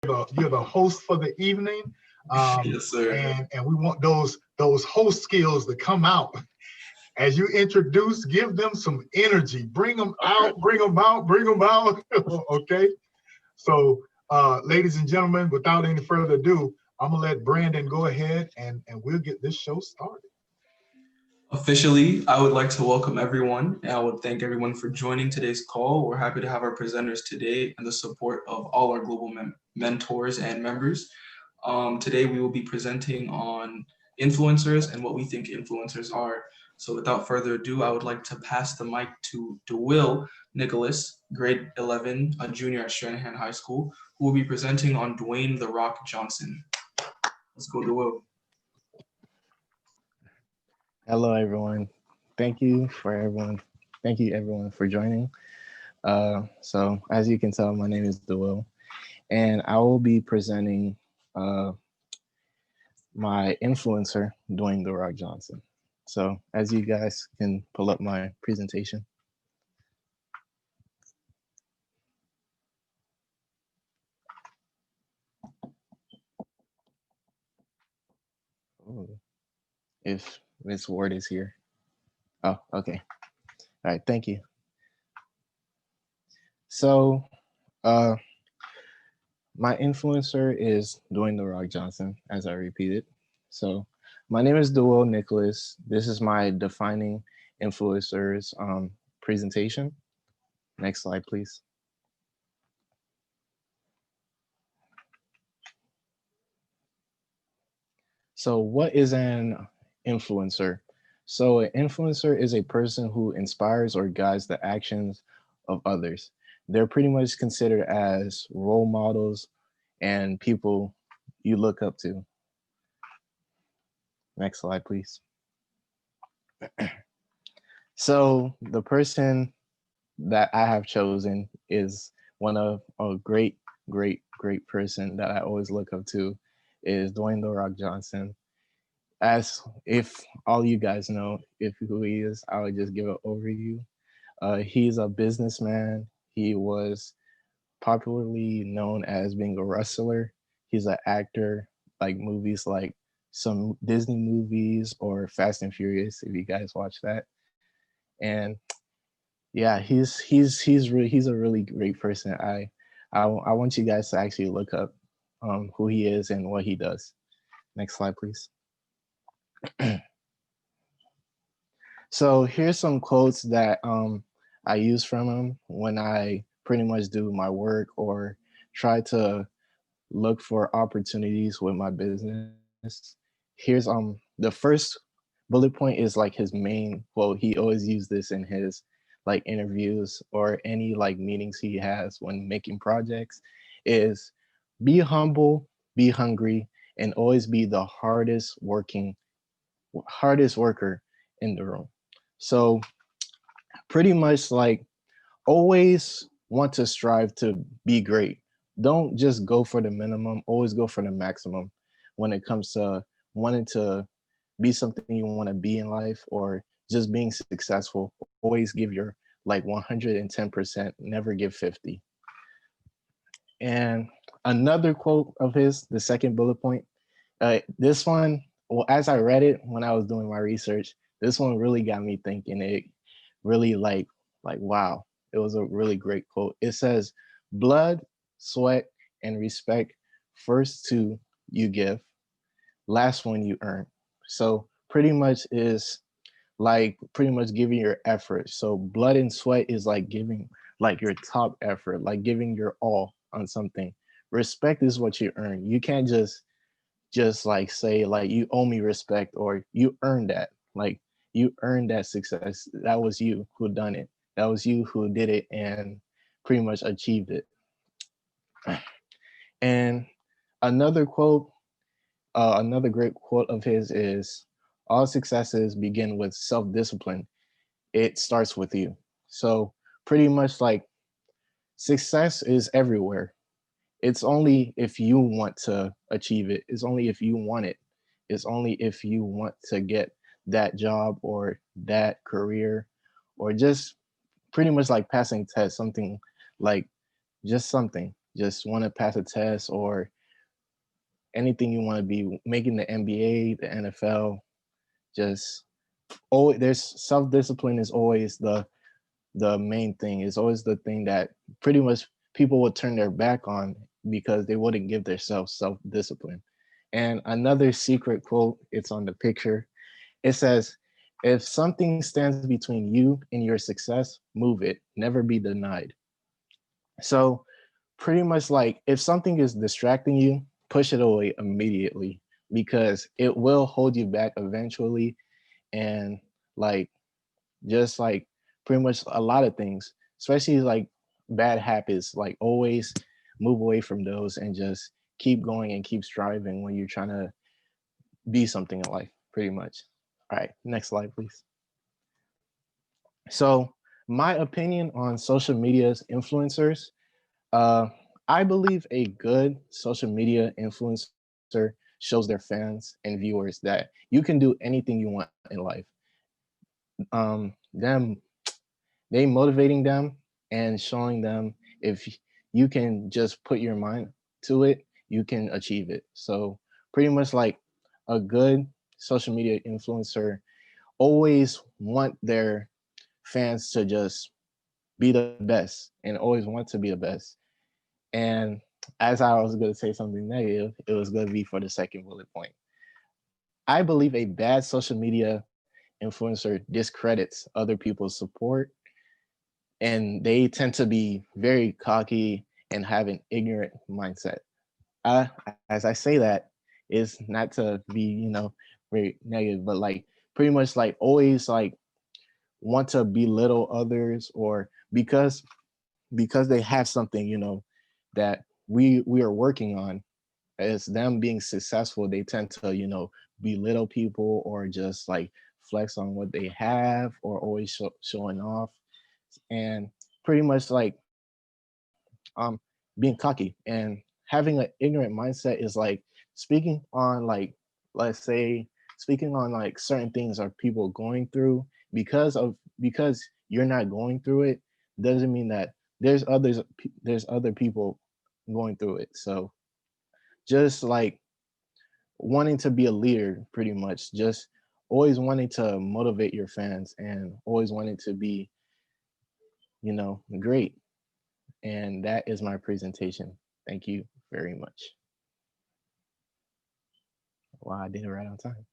you're the host for the evening, Yes, sir. and we want those host skills to come out as you introduce. Give them some energy. Bring them out. Bring them out. Bring them out. Okay. So, ladies and gentlemen, without any further ado, I'm gonna let Brandon go ahead and we'll get this show started. Officially, I would like to welcome everyone, and I would thank everyone for joining today's call. We're happy to have our presenters today and the support of all our global mentors and members. Today, we will be presenting on influencers and what we think influencers are. So without further ado, I would like to pass the mic to Dawil Nicholas, grade 11, a junior at Stranahan High School, who will be presenting on Dwayne "The Rock" Johnson. Let's go, Dawil. Hello, everyone. Thank you everyone for joining. So as you can tell, my name is Dawil, and I will be presenting my influencer, Dwayne "The Rock" Johnson. So as you guys can pull up my presentation. Ooh, if Miss Ward is here. Oh, okay. All right, thank you. So my influencer is Dwayne "The Rock" Johnson, as I repeated. So my name is Dawil Nicholas. This is my defining influencers presentation. Next slide, please. So what is an influencer? So an influencer is a person who inspires or guides the actions of others. They're pretty much considered as role models and people you look up to. Next slide, please. So the person that I have chosen is one of a great person that I always look up to is Dwayne "The Rock" Johnson. As if all you guys know if who he is, I would just give an overview. He's a businessman. He was popularly known as being a wrestler. He's an actor, like movies like some Disney movies or Fast and Furious, if you guys watch that. And yeah, he's a really great person. I want you guys to actually look up who he is and what he does. Next slide, please. So here's some quotes that I use from him when I pretty much do my work or try to look for opportunities with my business. Here's the first bullet point is like his main quote. He always use this in his like interviews or any like meetings he has when making projects is be humble, be hungry, and always be the hardest worker in the room. So pretty much like always want to strive to be great. Don't just go for the minimum, always go for the maximum when it comes to wanting to be something you want to be in life or just being successful. Always give your like 110%, never give 50. And another quote of his, the second bullet point, this one, well, as I read it when I was doing my research, this one really got me thinking. It really wow, it was a really great quote. It says, blood, sweat, and respect, first two you give, last one you earn. So pretty much is like pretty much giving your effort. So blood and sweat is like giving like your top effort, like giving your all on something. Respect is what you earn. You can't just like say like you owe me respect or you earned that. Like you earned that success. That was you who done it. That was you who did it and pretty much achieved it. And another quote, another great quote of his is, all successes begin with self-discipline. It starts with you. So pretty much like success is everywhere. It's only if you want to achieve it. It's only if you want it. It's only if you want to get that job or that career or just pretty much like passing tests, something like just something. just want to pass a test or anything you want to be, making the NBA, the NFL, just there's self-discipline is always the main thing. Is always the thing that pretty much people would turn their back on because they wouldn't give themselves self-discipline. And another secret quote, it's on the picture. It says, if something stands between you and your success, move it, never be denied. So pretty much like if something is distracting you, push it away immediately because it will hold you back eventually. And like, just like pretty much a lot of things, especially like bad habits, like always move away from those and just keep going and keep striving when you're trying to be something in life, pretty much. All right, next slide, please. So my opinion on social media's influencers, I believe a good social media influencer shows their fans and viewers that you can do anything you want in life. Them, they motivating them and showing them if you can just put your mind to it, you can achieve it. So pretty much like a good social media influencer always want their fans to just be the best and always want to be the best. And as I was going to say something negative, it was going to be for the second bullet point. I believe a bad social media influencer discredits other people's support, and they tend to be very cocky and have an ignorant mindset. As I say that, is not to be, very negative, but like pretty much like always like want to belittle others, or because they have something, that we are working on as them being successful, they tend to, belittle people or just like flex on what they have or always showing off, and pretty much like being cocky and having an ignorant mindset is like speaking on like, let's say, speaking on like certain things are people going through because you're not going through it doesn't mean that there's other people going through it. So just like wanting to be a leader, pretty much just always wanting to motivate your fans and always wanting to be, great. And that is my presentation. Thank you very much. Wow, I did it right on time.